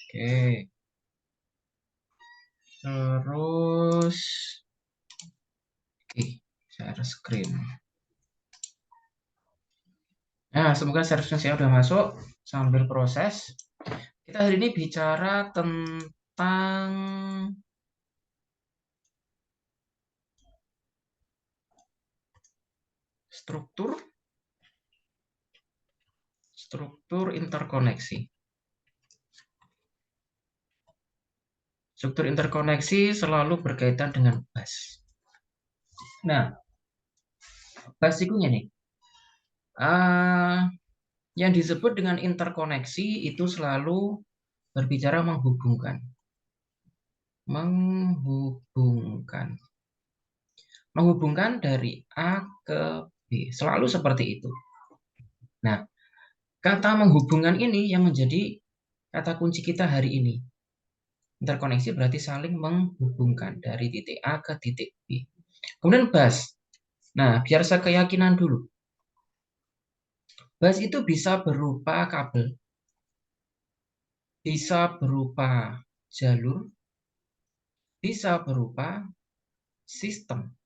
Oke. Terus, oke, share screen. Nah, semoga servisnya saya udah masuk sambil proses. Kita hari ini bicara tentang struktur interkoneksi. Struktur interkoneksi selalu berkaitan dengan bus. Nah, bus itu nih. Yang disebut dengan interkoneksi itu selalu berbicara menghubungkan. Menghubungkan dari A ke B. Selalu seperti itu. Nah, kata menghubungkan ini yang menjadi kata kunci kita hari ini. Interkoneksi berarti saling menghubungkan dari titik A ke titik B. Kemudian bus. Nah, biar saya keyakinan dulu. Bus itu bisa berupa kabel, bisa berupa jalur, bisa berupa sistem.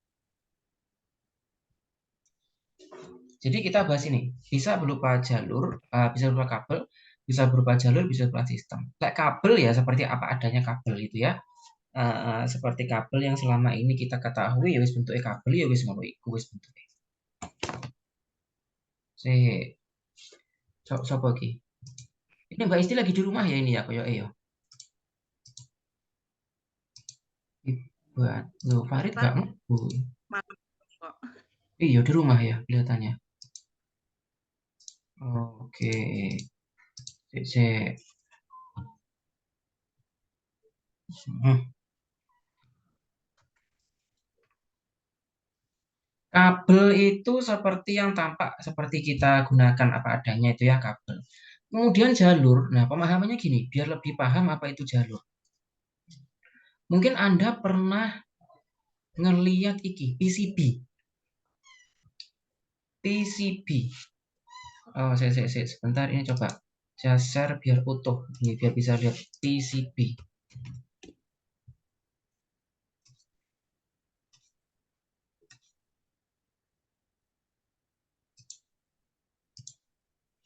Jadi kita bahas ini, bisa berupa jalur, bisa berupa kabel, bisa berupa jalur, bisa berupa sistem. Kayak kabel ya seperti apa adanya kabel itu ya. Seperti kabel yang selama ini kita ketahui ya wis bentuknya kabel ya wis ngono iku wis bentuknya. Sopo iki? Ini Mbak Isti lagi di rumah ya ini ya koyo ya. Buat lo Farid gak ngebu. Iya di rumah ya kelihatannya. Oke. Cek. Kabel itu seperti yang tampak seperti kita gunakan apa adanya itu ya kabel. Kemudian jalur. Nah, pemahamannya gini, biar lebih paham apa itu jalur. Mungkin Anda pernah ngeliat iki PCB. PCB. Oh, saya sebentar ini coba saya share biar utuh. Ini biar bisa lihat PCB.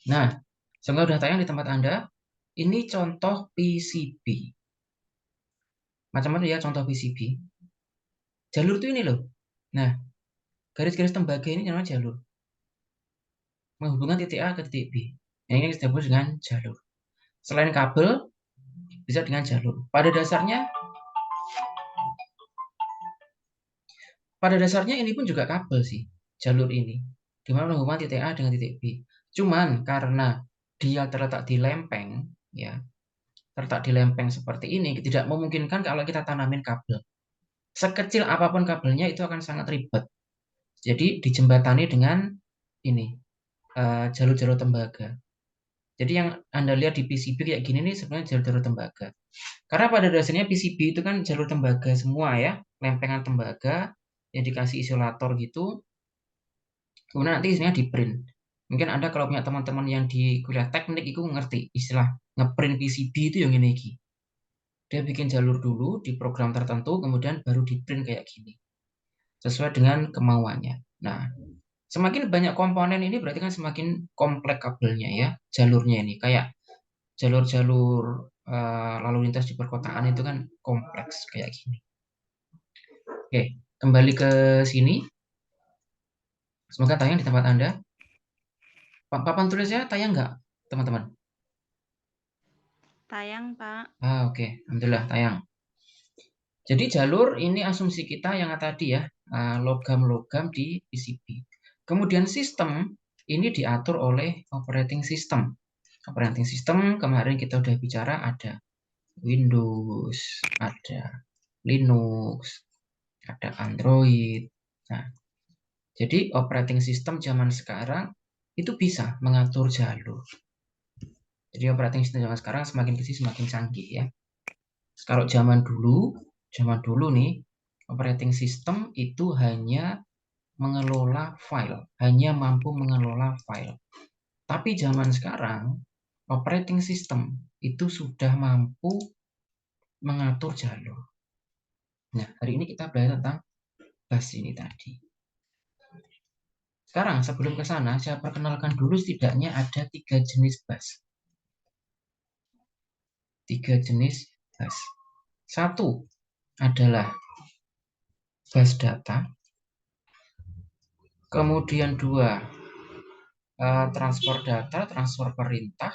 Nah, semoga udah tayang di tempat Anda. Ini contoh PCB. Macam-macam ya contoh PCB. Jalur tuh ini loh. Nah, garis-garis tembaga ini namanya jalur. Menghubungkan titik A ke titik B. Yang ini disebut dengan jalur. Selain kabel, bisa dengan jalur. Pada dasarnya ini pun juga kabel sih, jalur ini. Dimana menghubungkan titik A dengan titik B. Cuman karena dia terletak di lempeng, ya, terletak di lempeng seperti ini, tidak memungkinkan kalau kita tanamin kabel. Sekecil apapun kabelnya itu akan sangat ribet. Jadi dijembatani dengan ini, jalur-jalur tembaga. Jadi yang Anda lihat di PCB kayak gini nih sebenarnya jalur-jalur tembaga. Karena pada dasarnya PCB itu kan jalur tembaga semua ya, lempengan tembaga yang dikasih isolator gitu. Kemudian nanti isinya di print. Mungkin Anda kalau punya teman-teman yang di kuliah teknik itu ngerti istilah ngeprint PCB itu yang ini. Dia bikin jalur dulu di program tertentu, kemudian baru di print kayak gini. Sesuai dengan kemauannya. Nah, semakin banyak komponen ini berarti kan semakin kompleks kabelnya ya, jalurnya ini. Kayak jalur-jalur lalu lintas di perkotaan itu kan kompleks kayak gini. Oke, kembali ke sini. Semoga tayang di tempat Anda. Papan tulisnya tayang nggak, teman-teman? Tayang, Pak. Oke. Alhamdulillah tayang. Jadi jalur ini asumsi kita yang tadi ya, logam-logam di PCB. Kemudian sistem ini diatur oleh operating system. Operating system kemarin kita udah bicara ada Windows, ada Linux, ada Android. Nah, jadi operating system zaman sekarang itu bisa mengatur jalur. Jadi operating system zaman sekarang semakin kesini semakin canggih ya. Kalau zaman dulu nih, operating system itu hanya mengelola file, hanya mampu mengelola file. Tapi zaman sekarang, operating system itu sudah mampu mengatur jalur. Nah, hari ini kita belajar tentang bus ini tadi. Sekarang sebelum ke sana, saya perkenalkan dulu setidaknya ada 3 jenis bus. 3 jenis bus. Satu adalah bus data. Kemudian 2, transfer data, transfer perintah.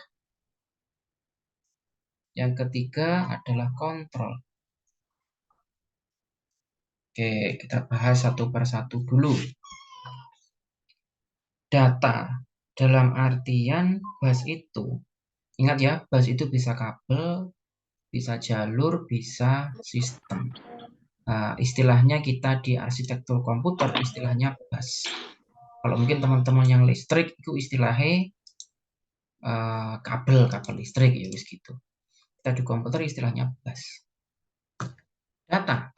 Yang ketiga adalah kontrol. Oke, kita bahas satu persatu dulu. Data dalam artian bus itu, ingat ya, bus itu bisa kabel, bisa jalur, bisa sistem. Istilahnya kita di arsitektur komputer, istilahnya bus. Kalau mungkin teman-teman yang listrik itu istilahnya kabel listrik ya wis gitu. Kita di komputer istilahnya bus. Data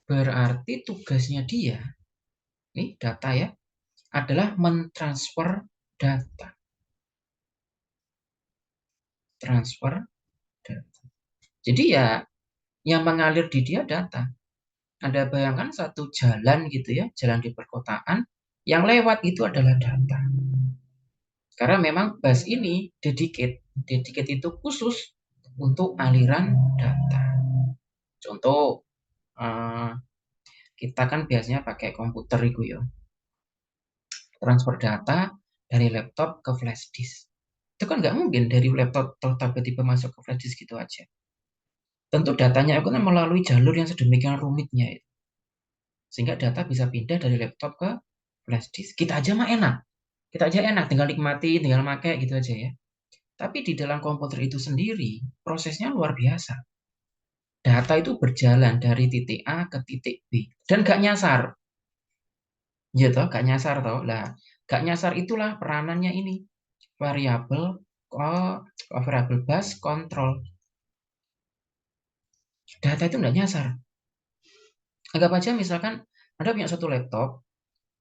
berarti tugasnya dia, ini data ya, adalah mentransfer data. Transfer data. Jadi ya yang mengalir di dia data. Anda bayangkan satu jalan gitu ya, jalan di perkotaan, yang lewat itu adalah data. Karena memang bus ini dedicate itu khusus untuk aliran data. Contoh, kita kan biasanya pakai komputer itu ya. Transfer data dari laptop ke flash disk. Itu kan nggak mungkin dari laptop tiba-tiba masuk ke flash disk gitu aja. Tentu datanya itu kan melalui jalur yang sedemikian rumitnya itu. Sehingga data bisa pindah dari laptop ke flash disk. Kita aja mah enak. Kita aja enak, tinggal nikmati, tinggal pakai gitu aja ya. Tapi di dalam komputer itu sendiri, prosesnya luar biasa. Data itu berjalan dari titik A ke titik B. Dan gak nyasar. Ya toh, gak nyasar toh. Lah, gak nyasar itulah peranannya ini. Variable bus control. Data itu gak nyasar. Anggap aja misalkan Anda punya satu laptop,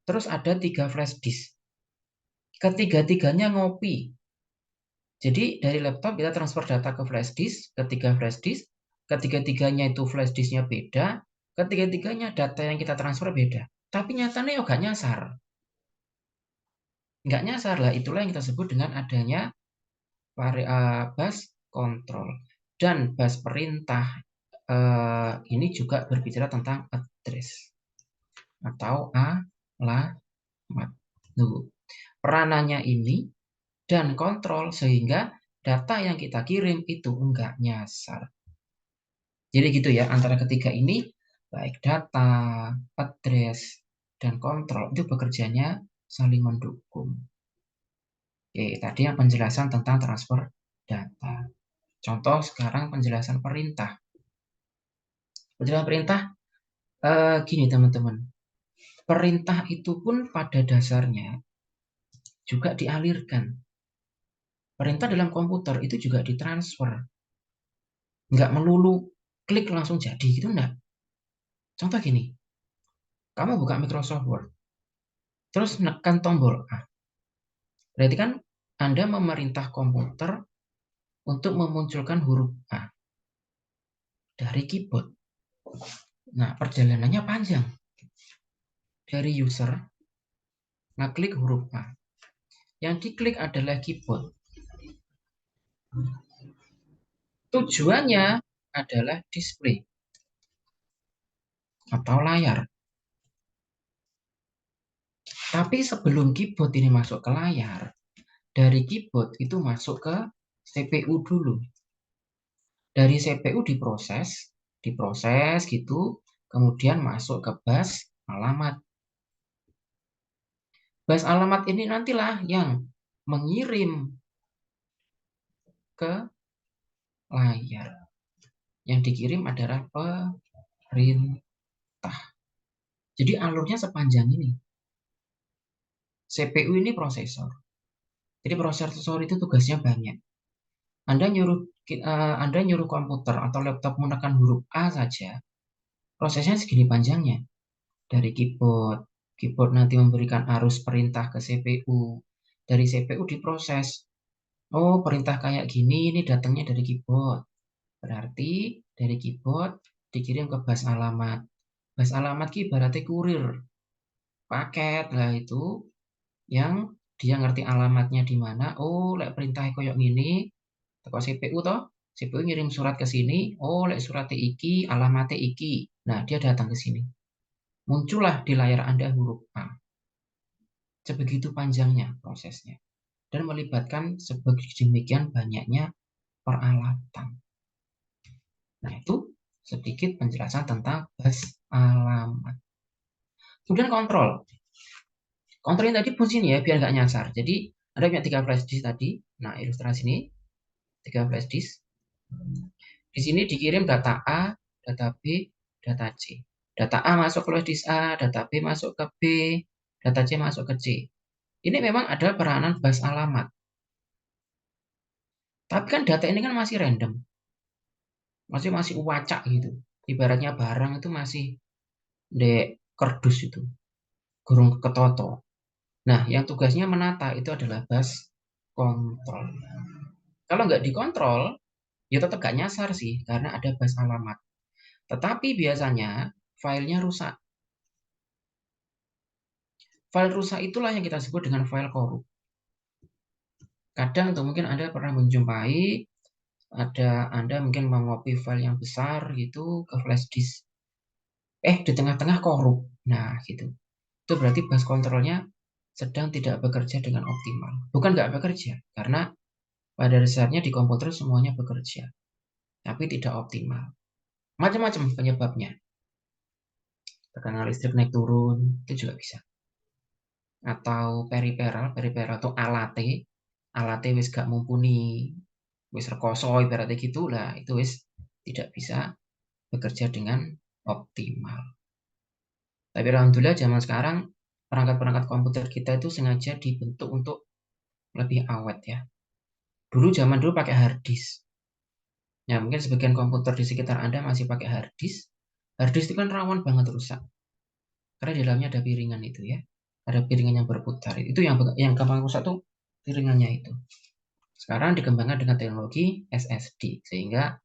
terus ada 3 flash disk. Ketiga-tiganya ngopi. Jadi dari laptop kita transfer data ke flash disk, ketiga flash disk, ketiga-tiganya itu flash disknya beda, ketiga-tiganya data yang kita transfer beda. Tapi nyatanya ya nggak nyasar. Nggak nyasar lah, itulah yang kita sebut dengan adanya bus control. Dan bus perintah ini juga berbicara tentang address atau alamat. Peranannya ini dan kontrol sehingga data yang kita kirim itu enggak nyasar. Jadi gitu ya, antara ketiga ini, baik data, address, dan kontrol, itu bekerjanya saling mendukung. Oke, tadi yang penjelasan tentang transfer data. Contoh sekarang penjelasan perintah. Penjelasan perintah, gini teman-teman. Perintah itu pun pada dasarnya juga dialirkan. Perintah dalam komputer itu juga ditransfer. Nggak melulu klik langsung jadi gitu, enggak. Contoh gini, kamu buka Microsoft Word, terus menekan tombol A. Berarti kan Anda memerintah komputer untuk memunculkan huruf A dari keyboard. Nah, perjalanannya panjang. Dari user, ngeklik huruf A. Yang diklik adalah keyboard. Tujuannya adalah display atau layar. Tapi sebelum keyboard ini masuk ke layar, dari keyboard itu masuk ke CPU dulu. Dari CPU diproses gitu, kemudian masuk ke bus alamat. Bus alamat ini nantilah yang mengirim ke layar. Yang dikirim adalah perintah. Jadi alurnya sepanjang ini. CPU ini prosesor. Jadi prosesor itu tugasnya banyak. Anda nyuruh komputer atau laptop menekan huruf A saja, prosesnya segini panjangnya. Dari keyboard nanti memberikan arus perintah ke CPU, dari CPU diproses, Oh, perintah kayak gini ini datangnya dari keyboard. Berarti dari keyboard dikirim ke bus alamat. Bus alamat ki ibaratnya kurir. Paket lah itu yang dia ngerti alamatnya di mana. Oh, lek perintah koyok gini, teko CPU toh. CPU ngirim surat ke sini. Oh, lek surat iki, alamatnya iki. Nah, dia datang ke sini. Muncullah di layar Anda huruf A. Sebegitu panjangnya prosesnya. Dan melibatkan sedemikian banyaknya peralatan. Nah, itu sedikit penjelasan tentang bus alamat. Kemudian kontrol. Kontrol ini tadi fungsinya ya, biar nggak nyasar. Jadi, Anda punya 3 flash disk tadi. Nah, ilustrasi ini, 3 flash disk. Di sini dikirim data A, data B, data C. Data A masuk ke flash disk A, data B masuk ke B, data C masuk ke C. Ini memang ada peranan bus alamat. Tapi kan data ini kan masih random. Masih wacak gitu. Ibaratnya barang itu masih di kerdus itu. Gurung ketoto. Nah, yang tugasnya menata itu adalah bus kontrol. Kalau nggak dikontrol, ya tetap nggak nyasar sih, karena ada bus alamat. Tetapi biasanya filenya rusak. File rusak itulah yang kita sebut dengan file korup. Kadang tuh mungkin Anda pernah menjumpai, Anda mungkin mengopi file yang besar gitu ke flash disk. Di tengah-tengah korup. Nah, gitu. Itu berarti bus kontrolnya sedang tidak bekerja dengan optimal. Bukan nggak bekerja, karena pada dasarnya di komputer semuanya bekerja, tapi tidak optimal. Macam-macam penyebabnya. Tekanan listrik naik turun, itu juga bisa. Atau periperal atau alate wis gak mumpuni, wis rekoso ibaratnya gitu lah, itu wis tidak bisa bekerja dengan optimal. Tapi alhamdulillah zaman sekarang perangkat-perangkat komputer kita itu sengaja dibentuk untuk lebih awet ya. Zaman dulu pakai hard disk. Ya, mungkin sebagian komputer di sekitar Anda masih pakai hard disk. Hard disk itu kan rawan banget rusak. Karena di dalamnya ada piringan itu ya. Ada piringan yang berputar. Itu yang gampang rusak tuh piringannya itu. Sekarang dikembangkan dengan teknologi SSD. Sehingga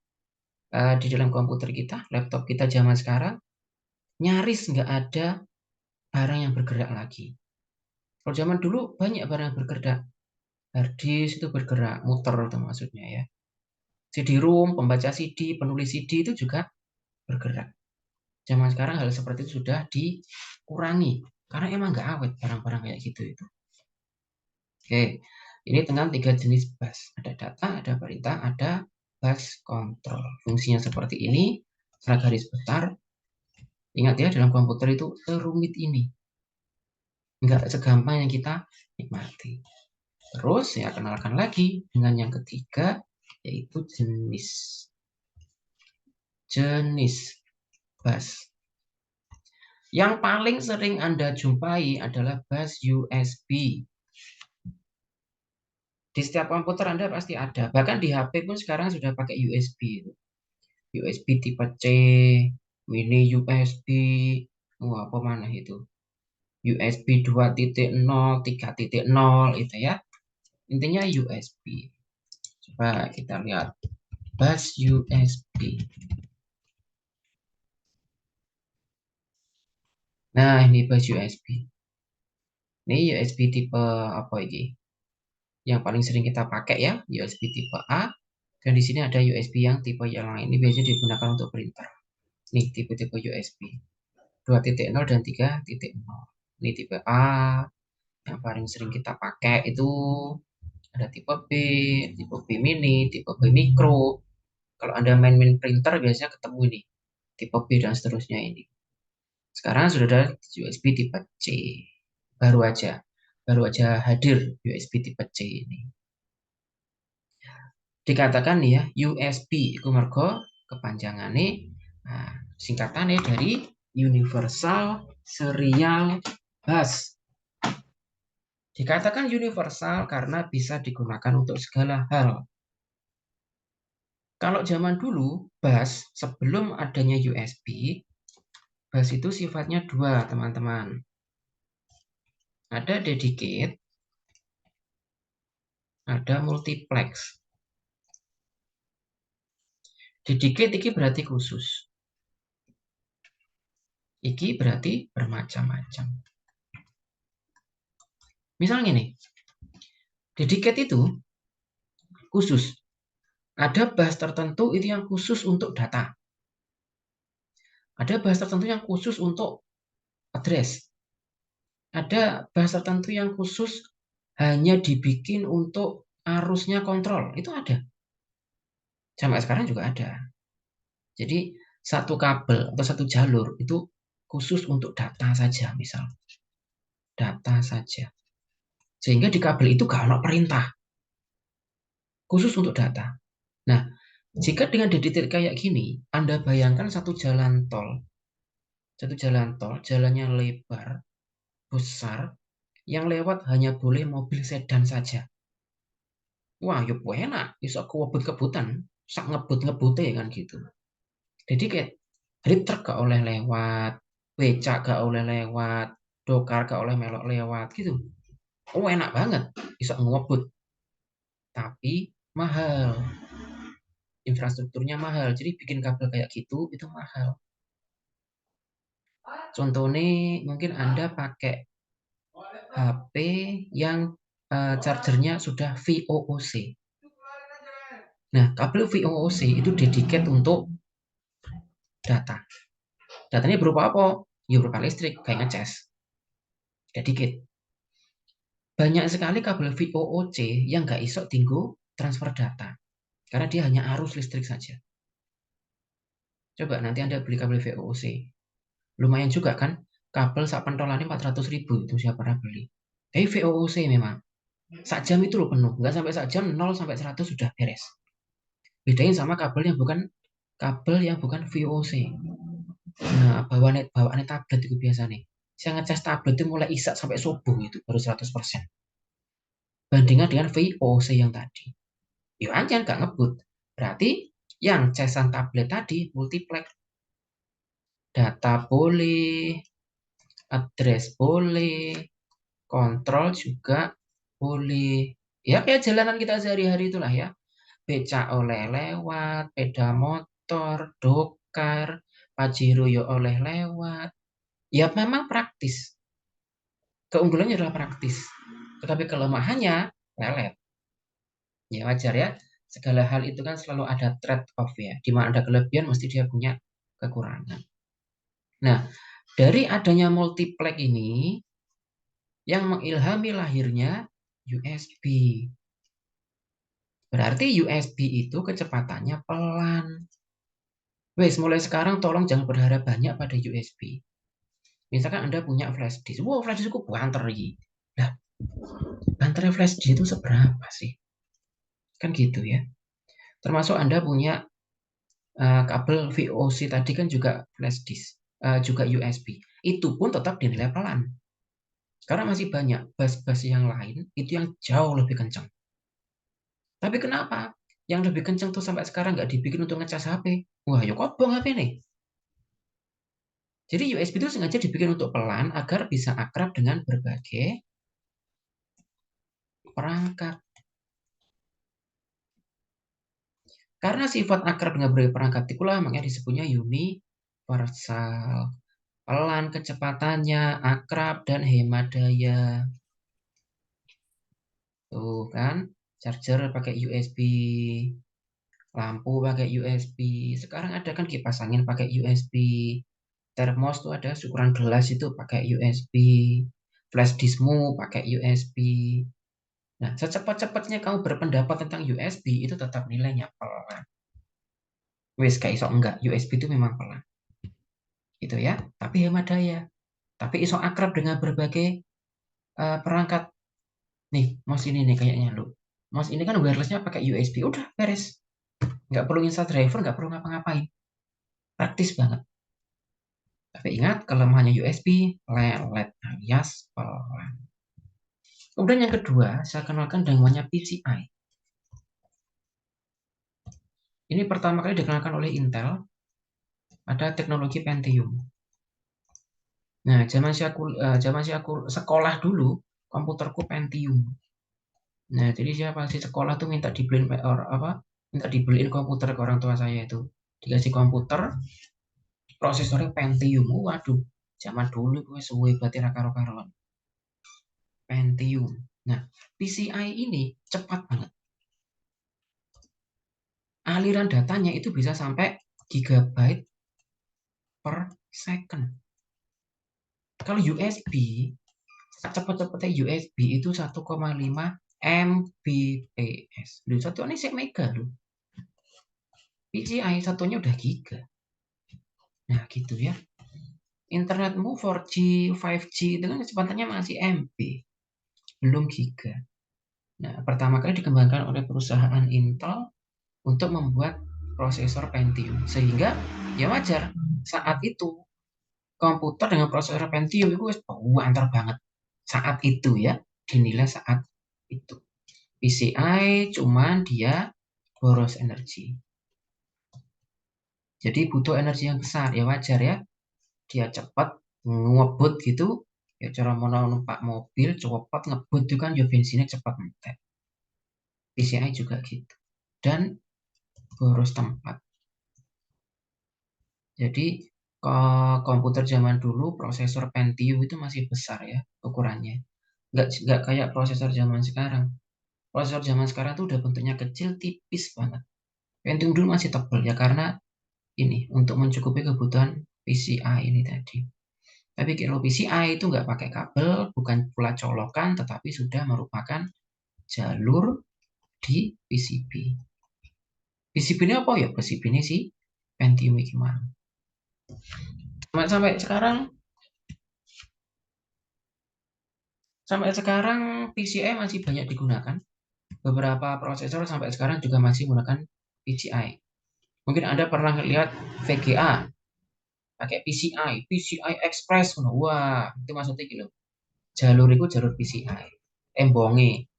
di dalam komputer kita, laptop kita zaman sekarang, nyaris nggak ada barang yang bergerak lagi. Kalau zaman dulu banyak barang yang bergerak. Hard disk itu bergerak, muter itu maksudnya ya. CD-ROM, pembaca CD, penulis CD itu juga bergerak. Zaman sekarang hal seperti itu sudah dikurangi. Karena emang nggak awet barang-barang kayak gitu itu. Oke, ini tentang 3 jenis bus. Ada data, ada perintah, ada bus control. Fungsinya seperti ini. Setelah garis besar, ingat ya dalam komputer itu serumit ini. Nggak segampang yang kita nikmati. Terus saya kenalkan lagi dengan yang ketiga, yaitu jenis bus. Yang paling sering Anda jumpai adalah bus USB. Di setiap komputer Anda pasti ada. Bahkan di HP pun sekarang sudah pakai USB. USB tipe C, mini USB, apa mana itu? USB 2.0, 3.0 itu ya. Intinya USB. Coba kita lihat bus USB. Nah, ini bus USB. Ini USB tipe apa ini? Yang paling sering kita pakai ya, USB tipe A. Dan di sini ada USB yang tipe yang lain. Ini biasanya digunakan untuk printer. Nih, tipe-tipe USB. 2.0 dan 3.0. Ini tipe A. Yang paling sering kita pakai itu ada tipe B mini, tipe B micro. Kalau Anda main-main printer biasanya ketemu ini, tipe B dan seterusnya ini. Sekarang sudah ada USB tipe C. Baru aja hadir USB tipe C ini. Dikatakan nih ya, USB itu mergo kepanjangannya, nah, singkatannya dari Universal Serial Bus. Dikatakan universal karena bisa digunakan untuk segala hal. Kalau zaman dulu, bus sebelum adanya USB, bus itu sifatnya dua, teman-teman. Ada dedicate, ada multiplex. Dedicated iki berarti khusus. Iki berarti bermacam-macam. Misalnya nih, dedicated itu khusus. Ada bus tertentu itu yang khusus untuk data. Ada bus tertentu yang khusus untuk address. Ada bus tertentu yang khusus hanya dibikin untuk arusnya kontrol. Itu ada. Sampai sekarang juga ada. Jadi satu kabel atau satu jalur itu khusus untuk data saja, misal. Data saja. Sehingga di kabel itu gak ada perintah. Khusus untuk data. Nah, jika dengan dedicated kayak gini, Anda bayangkan satu jalan tol. Satu jalan tol, jalannya lebar, besar, yang lewat hanya boleh mobil sedan saja. Wah, yuk enak. Bisa kebut-kebutan. Sak ngebut-ngebute kan gitu. Jadi kayak truk gak oleh lewat, becak gak oleh lewat, dokar gak oleh melok lewat gitu. Oh, enak banget. Bisa ngebut. Tapi mahal. Infrastrukturnya mahal. Jadi bikin kabel kayak gitu itu mahal. Contohnya mungkin Anda pakai HP yang chargernya sudah VOOC. Nah, kabel VOOC itu dedicated untuk data. Datanya berupa apa? Ya berupa listrik, kayak ngecas. Dedicated. Banyak sekali kabel VOOC yang nggak iso tinggu transfer data. Karena dia hanya arus listrik saja. Coba nanti Anda beli kabel VOOC. Lumayan juga kan? Kabel sak pentolannya 400.000 itu siapa pernah beli. Tapi VOOC memang. Sak jam itu loh penuh. Nggak sampai sak jam, 0 sampai 100 sudah beres. Bedain sama kabel yang bukan VOC. Nah, bawaannya tablet itu biasa nih. Saya ngecas tablet itu mulai isak sampai subuh itu baru 100%. Bandingkan dengan VOC yang tadi. Ya aja nggak ngebut. Berarti yang casan tablet tadi multiplex. Data boleh, address boleh, kontrol juga boleh. Ya kayak jalanan kita sehari-hari itulah ya. Becak oleh lewat, sepeda motor, dokar, pajero ya oleh lewat. Ya memang praktis. Keunggulannya adalah praktis. Tetapi kelemahannya lelet. Ya wajar ya. Segala hal itu kan selalu ada trade-off ya. Di mana ada kelebihan mesti dia punya kekurangan. Nah, dari adanya multiplex ini yang mengilhami lahirnya USB. Berarti USB itu kecepatannya pelan. Wes, mulai sekarang tolong jangan berharap banyak pada USB. Misalkan Anda punya flash disk. Wow, flash disk itu banter. Nah, baterai flash disk itu seberapa sih? Kan gitu ya. Termasuk Anda punya kabel VOC tadi kan juga flash disk, juga USB. Itu pun tetap dinilai pelan. Karena masih banyak bus-bus yang lain itu yang jauh lebih kencang. Tapi kenapa? Yang lebih kencang tuh sampai sekarang nggak dibikin untuk ngecas HP. Wah, ya kobong HP nih. Jadi USB itu sengaja dibikin untuk pelan agar bisa akrab dengan berbagai perangkat. Karena sifat akrab dengan berbagai perangkat itulah makanya disebutnya universal. Pelan kecepatannya, akrab, dan hemat daya. Tuh kan, charger pakai USB, lampu pakai USB. Sekarang ada kan kipas angin pakai USB. Termos tuh ada ukuran gelas itu pakai USB. Flash diskmu pakai USB. Nah, secepat-cepatnya kamu berpendapat tentang USB itu tetap nilainya pelan. Wes kayak iso enggak, USB itu memang pelan. Gitu ya, tapi hemat daya. Tapi iso akrab dengan berbagai perangkat. Nih, mouse ini nih kayaknya lu. Mouse ini kan wirelessnya pakai USB. Udah beres. Nggak perlu install driver, nggak perlu ngapa-ngapain. Praktis banget. Tapi ingat, kelemahannya USB, lelet alias pelan. Kemudian yang kedua, saya kenalkan dengan namanya PCI. Ini pertama kali dikenalkan oleh Intel. Ada teknologi Pentium. Nah, zaman si aku sekolah dulu, komputerku Pentium. Nah, jadi saya pasti sekolah tuh minta dibeliin komputer ke orang tua saya itu. Dikasih komputer, prosesornya Pentium. Waduh, zaman dulu gue suwe berarti karo-karoan. Pentium. Nah, PCI ini cepat banget. Aliran datanya itu bisa sampai gigabyte per second. Kalau USB, cepat-cepatnya USB itu 1,5 Mbps. Loh, satuannya sih mega loh. PCI satunya udah giga. Nah, gitu ya. Internetmu 4G, 5G itu kan kecepatannya masih MB, belum giga. Nah, pertama kali dikembangkan oleh perusahaan Intel untuk membuat prosesor Pentium. Sehingga ya wajar saat itu komputer dengan prosesor Pentium itu antar banget. Saat itu ya, dinilai saat itu. PCI cuman dia boros energi. Jadi butuh energi yang besar, ya wajar ya. Dia cepat ngebut gitu, ya cara mau numpak mobil cepat ngebut itu kan ya bensinnya cepat mentek. PCI juga gitu. Dan boros tempat. Jadi komputer zaman dulu prosesor Pentium itu masih besar ya ukurannya. Nggak kayak prosesor zaman sekarang. Prosesor zaman sekarang tuh udah bentuknya kecil, tipis banget. Pentium dulu masih tebal ya karena ini untuk mencukupi kebutuhan PCI ini tadi. Tapi kalau PCI itu nggak pakai kabel, bukan pula colokan, tetapi sudah merupakan jalur di PCB. PCB ini apa ya? PCB ini sih Pentium gimana? Sampai sekarang PCI masih banyak digunakan. Beberapa prosesor sampai sekarang juga masih menggunakan PCI. Mungkin Anda pernah lihat VGA pakai PCI Express. Wah, itu maksudnya gitu. Jalur itu jalur PCI. Embonge.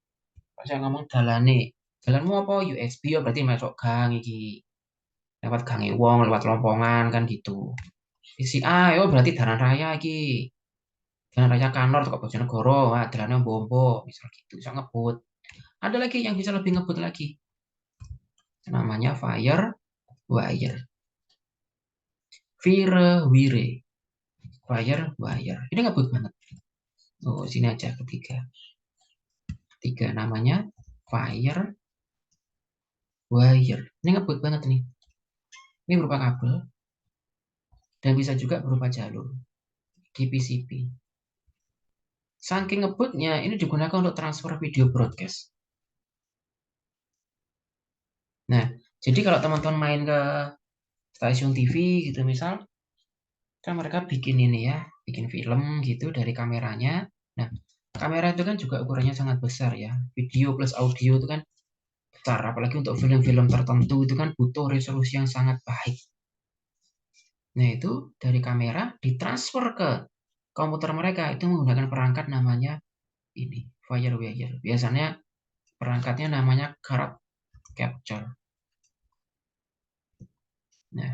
Pas saya ngomong dalane. Jalanmu apa? USB ya berarti masuk gang iki. Lewat gange wong, lewat lompongan kan gitu. PCI oh berarti dalan raya iki. Dalan raya Kanor kok Bojonegoro. Wah, dalannya Bombo, misal gitu. Bisa ngebut. Ada lagi yang bisa lebih ngebut lagi. Namanya Firewire. Firewire. Firewire. Ini ngebut banget. Oh, sini aja ketiga. Tiga namanya Firewire. Ini ngebut banget nih. Ini berupa kabel dan bisa juga berupa jalur di PCB. Saking ngebutnya, ini digunakan untuk transfer video broadcast. Nah, jadi kalau teman-teman main ke stasiun TV gitu misal, kan mereka bikin ini ya, bikin film gitu dari kameranya. Nah, kamera itu kan juga ukurannya sangat besar ya. Video plus audio itu kan besar, apalagi untuk film-film tertentu itu kan butuh resolusi yang sangat baik. Nah, itu dari kamera ditransfer ke komputer mereka itu menggunakan perangkat namanya ini, Firewire. Biasanya perangkatnya namanya card capture. Nah,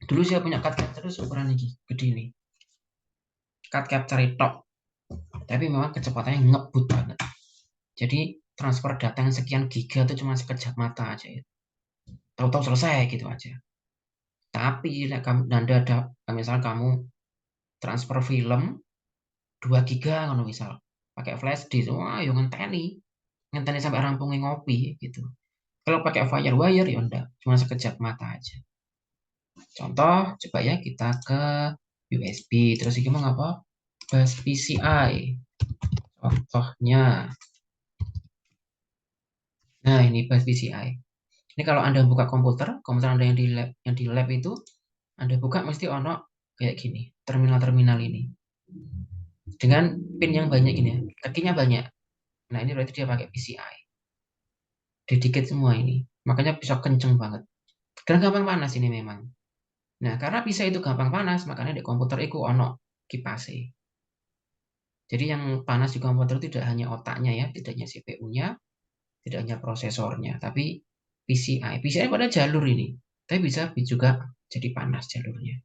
dulu saya punya card capture itu ukuran ini, gede nih. Card capture itu, tapi memang kecepatannya ngebut banget. Jadi transfer data yang sekian giga itu cuma sekejap mata aja ya. Tahu-tahu selesai gitu aja. Tapi Anda ada misal kamu transfer film 2 giga kalau misal pakai flash disk, wah yo ngenteni sampai rampungnya ngopi gitu. Kalau pakai Firewire ya enggak, cuma sekejap mata aja. Contoh, coba ya kita ke USB, terus ini mau apa? Bus PCI. Contohnya, nah ini bus PCI. Ini kalau Anda buka komputer Anda yang di lab itu, Anda buka mesti ono kayak gini, terminal-terminal ini. Dengan pin yang banyak ini, kakinya banyak. Nah ini berarti dia pakai PCI. Dedicated semua ini. Makanya bisa kenceng banget. Dan gampang panas ini memang. Nah, karena bisa itu gampang panas, makanya di komputer itu ono kipase. Jadi yang panas di komputer itu tidak hanya otaknya ya, tidak hanya CPU-nya, tidak hanya prosesornya, tapi PCI. PCI pada jalur ini, tapi bisa juga jadi panas jalurnya.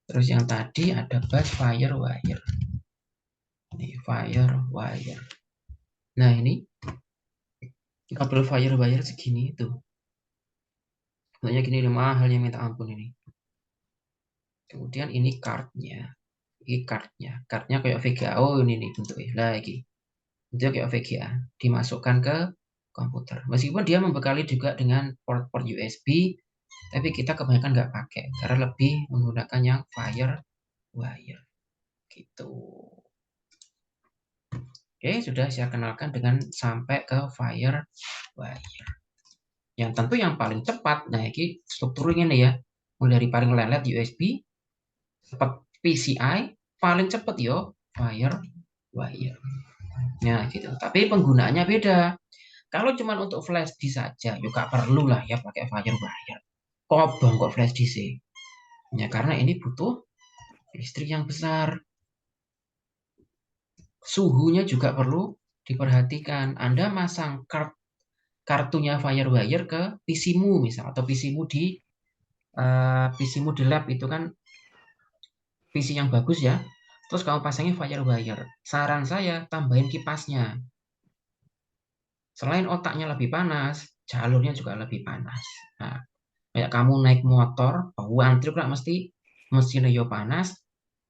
Terus yang tadi ada bus Firewire. Ini Firewire. Nah ini Kabel FireWire segini itu. Bentuknya gini mahalnya minta ampun ini. Kemudian ini cardnya. Ini cardnya. Cardnya kayak VGA. Oh ini nih bentuknya. Lagi. Bentuknya kayak VGA. Dimasukkan ke komputer. Meskipun dia membekali juga dengan port-port USB, tapi kita kebanyakan nggak pakai karena lebih menggunakan yang FireWire. Gitu. Oke, sudah saya kenalkan dengan sampai ke FireWire. Yang tentu yang paling cepat, nah ini strukturnya nih ya, mulai dari paling lelet USB, cepat PCI, paling cepat yo FireWire. Nah gitu. Tapi penggunaannya beda. Kalau cuma untuk flash disk saja, yuk gak perlu lah ya pakai FireWire. Kobong kok flash disk sih. Ya karena ini butuh listrik yang besar. Suhunya juga perlu diperhatikan. Anda masang kartunya FireWire ke PC-mu misal atau PC-mu di lab itu kan PC yang bagus ya. Terus kamu pasangin FireWire. Saran saya tambahin kipasnya. Selain otaknya lebih panas, jalurnya juga lebih panas. Nah, kayak kamu naik motor, antri kan mesti mesinnya yo panas,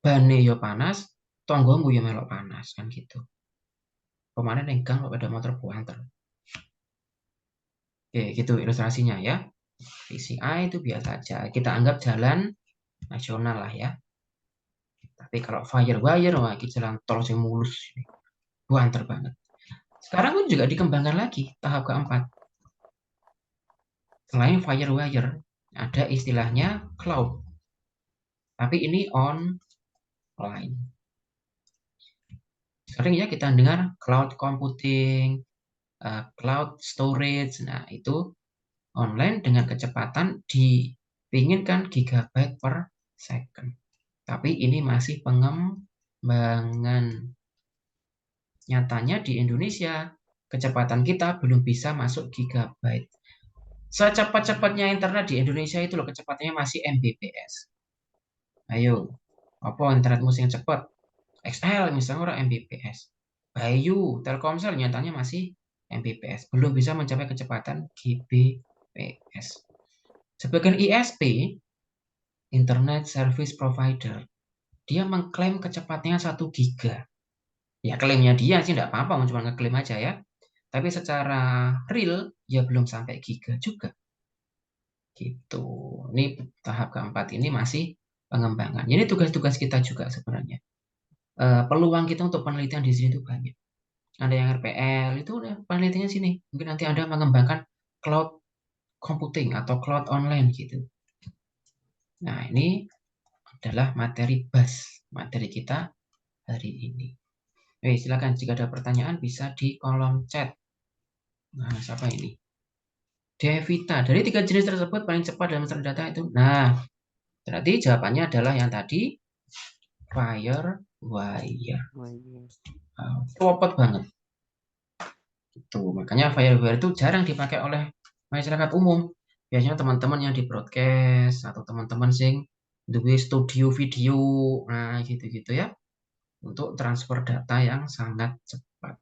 bannya yo panas, tonggomu yo melok panas kan gitu. Kemarin nenggang pada motor buanter. Oke, gitu ilustrasinya ya. PCI itu biasa aja. Kita anggap jalan nasional lah ya. Tapi kalau FireWire, wah ini jalan tol yang mulus. Buanter banget. Sekarang pun juga dikembangkan lagi tahap keempat. Selain FireWire, ada istilahnya cloud. Tapi ini online. Sering ya kita dengar cloud computing, cloud storage. Nah, itu online dengan kecepatan dipinginkan gigabyte per second. Tapi ini masih pengembangan. Nyatanya di Indonesia, kecepatan kita belum bisa masuk gigabyte. Secepat-cepatnya internet di Indonesia itu loh kecepatannya masih Mbps. Ayo, apa internetmu yang cepat? XL misalnya orang Mbps. Bayu, Telkomsel nyatanya masih Mbps. Belum bisa mencapai kecepatan Gbps. Sebagian ISP, Internet Service Provider, dia mengklaim kecepatannya 1 giga. Ya klaimnya dia sih tidak apa-apa, cuma ngeklaim aja ya. Tapi secara real, ya belum sampai giga juga. Gitu. Ini tahap keempat ini masih pengembangan. Ini tugas-tugas kita juga sebenarnya. Peluang kita untuk penelitian di sini itu banyak. Ada yang RPL, itu udah penelitiannya sini. Mungkin nanti Anda mengembangkan cloud computing atau cloud online gitu. Nah, ini adalah materi materi kita hari ini. Silakan jika ada pertanyaan bisa di kolom chat. Nah, siapa ini? Devita. Dari 3 jenis tersebut paling cepat dalam data itu. Nah, berarti jawabannya adalah yang tadi FireWire. Cepet banget. Itu makanya FireWire itu jarang dipakai oleh masyarakat umum. Biasanya teman-teman yang di broadcast atau teman-teman sing duwe studio video, nah gitu-gitu ya, untuk transfer data yang sangat cepat.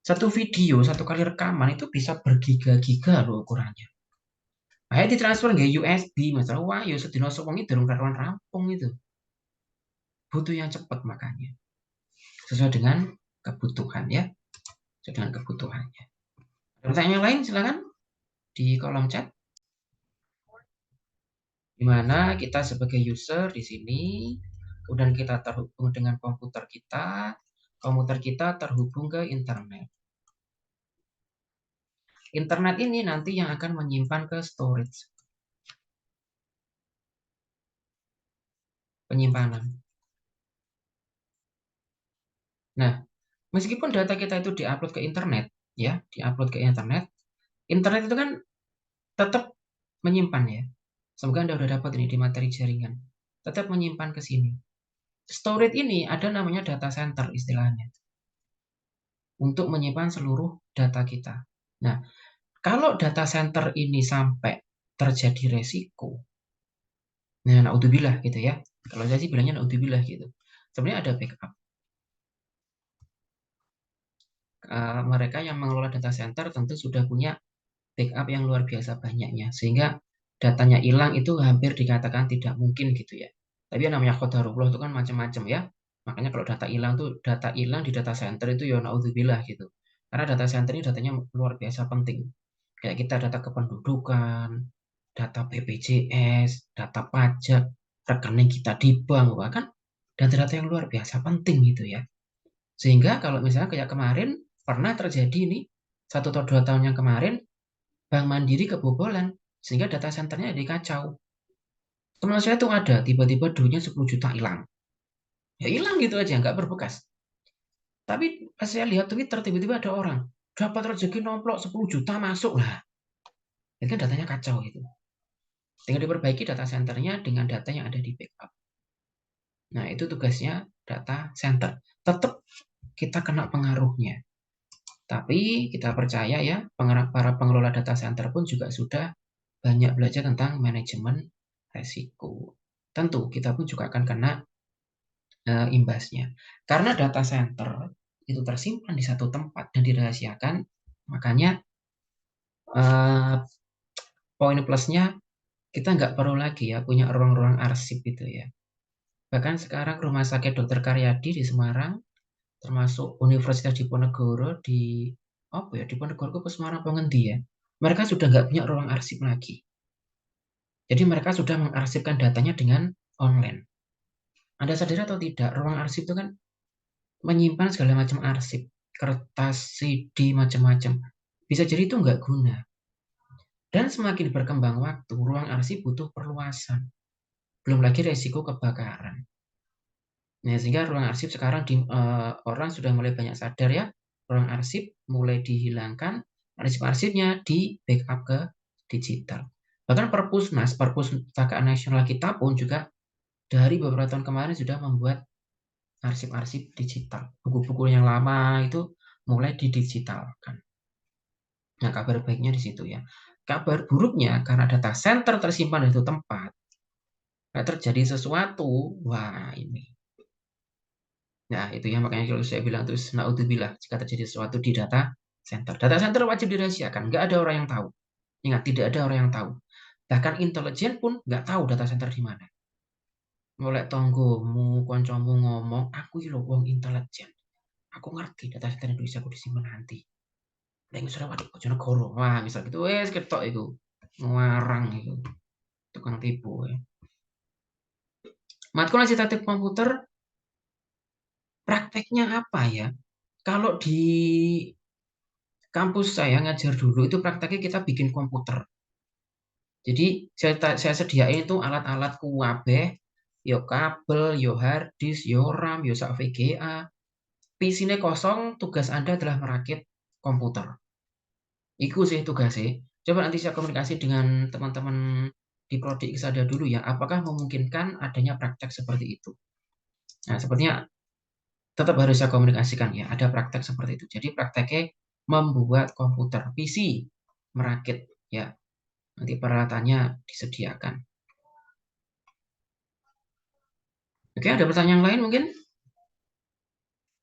Satu video, satu kali rekaman itu bisa bergiga-giga loh ukurannya. Ayo ditransfer nggak USB, misalnya wah yo sedino sewengi durung karuan rampung itu. Butuh yang cepat makanya. Sesuai dengan kebutuhan ya. Sesuai dengan kebutuhannya. Ada pertanyaan lain silakan di kolom chat. Di mana kita sebagai user di sini, kemudian kita terhubung dengan komputer kita terhubung ke internet. Internet ini nanti yang akan menyimpan ke storage. Penyimpanan. Nah, meskipun data kita itu diupload ke internet, ya, diupload ke internet itu kan tetap menyimpan ya. Semoga Anda sudah dapat ini di materi jaringan. Tetap menyimpan ke sini. Storage ini ada namanya data center istilahnya. Untuk menyimpan seluruh data kita. Nah, kalau data center ini sampai terjadi resiko, nah naudzubillah gitu ya. Kalau saya sih bilangnya naudzubillah gitu. Sebenarnya ada backup. mereka yang mengelola data center tentu sudah punya backup yang luar biasa banyaknya, sehingga datanya hilang itu hampir dikatakan tidak mungkin gitu ya. Tapi yang namanya qadarullah itu kan macam-macam ya. Makanya kalau data hilang di data center itu ya naudzubillah gitu. Karena data center ini datanya luar biasa penting. Kayak kita data kependudukan, data BPJS, data pajak, rekening kita di bank, bahkan data-data yang luar biasa penting gitu ya. Sehingga kalau misalnya kayak kemarin pernah terjadi nih 1 atau 2 tahun yang kemarin Bank Mandiri kebobolan sehingga data centernya jadi kacau. Teman saya tuh ada tiba-tiba duitnya 10 juta hilang. Ya hilang gitu aja nggak berbekas. Tapi pas saya lihat Twitter tiba-tiba ada orang dapat rezeki nomplok 10 juta masuk lah. Itu kan datanya kacau gitu. Tinggal diperbaiki data centernya dengan data yang ada di backup. Nah, itu tugasnya data center. Tetap kita kena pengaruhnya. Tapi kita percaya ya, para pengelola data center pun juga sudah banyak belajar tentang manajemen resiko. Tentu kita pun juga akan kena imbasnya. Karena data center itu tersimpan di satu tempat dan dirahasiakan, makanya eh, poin plusnya kita nggak perlu lagi ya punya ruang-ruang arsip gitu ya. Bahkan sekarang Rumah Sakit Dr. Karyadi di Semarang, termasuk Universitas Diponegoro di apa ya, Diponegoro ke Semarang Pengendi ya, mereka sudah nggak punya ruang arsip lagi. Jadi mereka sudah mengarsipkan datanya dengan online. Anda sadar atau tidak, ruang arsip itu kan menyimpan segala macam arsip, kertas, CD, macam-macam. Bisa jadi itu nggak guna. Dan semakin berkembang waktu, ruang arsip butuh perluasan. Belum lagi resiko kebakaran. Nah, sehingga ruang arsip sekarang orang sudah mulai banyak sadar ya, ruang arsip mulai dihilangkan, arsip-arsipnya di backup ke digital. Bahkan Perpustakaan Nasional kita pun juga dari beberapa tahun kemarin sudah membuat arsip-arsip digital. Buku-buku yang lama itu mulai didigitalkan. Nah, kabar baiknya di situ ya. Kabar buruknya karena data center tersimpan di satu tempat, kalau terjadi sesuatu, wah ini. Nah, itu ya makanya kalau saya bilang terus naudzubillah jika terjadi sesuatu di data center. Data center wajib dirahasiakan, nggak ada orang yang tahu. Ingat, tidak ada orang yang tahu. Bahkan intelijen pun nggak tahu data center di mana. Mulai tonggomu, koncomu ngomong, aku ini loh wong intelijen. Aku ngerti data center Indonesia aku disimpan nanti. Nek misalnya waduh Bojonegoro, wah misal gitu wes ketok itu. Ngarang itu. Tukang tipu ya. Matkul kuantitatif komputer prakteknya apa ya? Kalau di kampus saya ngajar dulu itu prakteknya kita bikin komputer. Jadi saya sediain itu alat-alat kuabeh, yo kabel, yo hard disk, yo RAM, yo sak VGA. PC-nya kosong, tugas Anda adalah merakit komputer. Iku sih tugasnya. Coba nanti saya komunikasi dengan teman-teman di prodi Xada dulu ya. Apakah memungkinkan adanya praktek seperti itu? Nah, sepertinya tetap harus saya komunikasikan ya. Ada praktek seperti itu. Jadi prakteknya membuat komputer PC merakit ya. Nanti peralatannya disediakan. Oke, ada pertanyaan lain mungkin?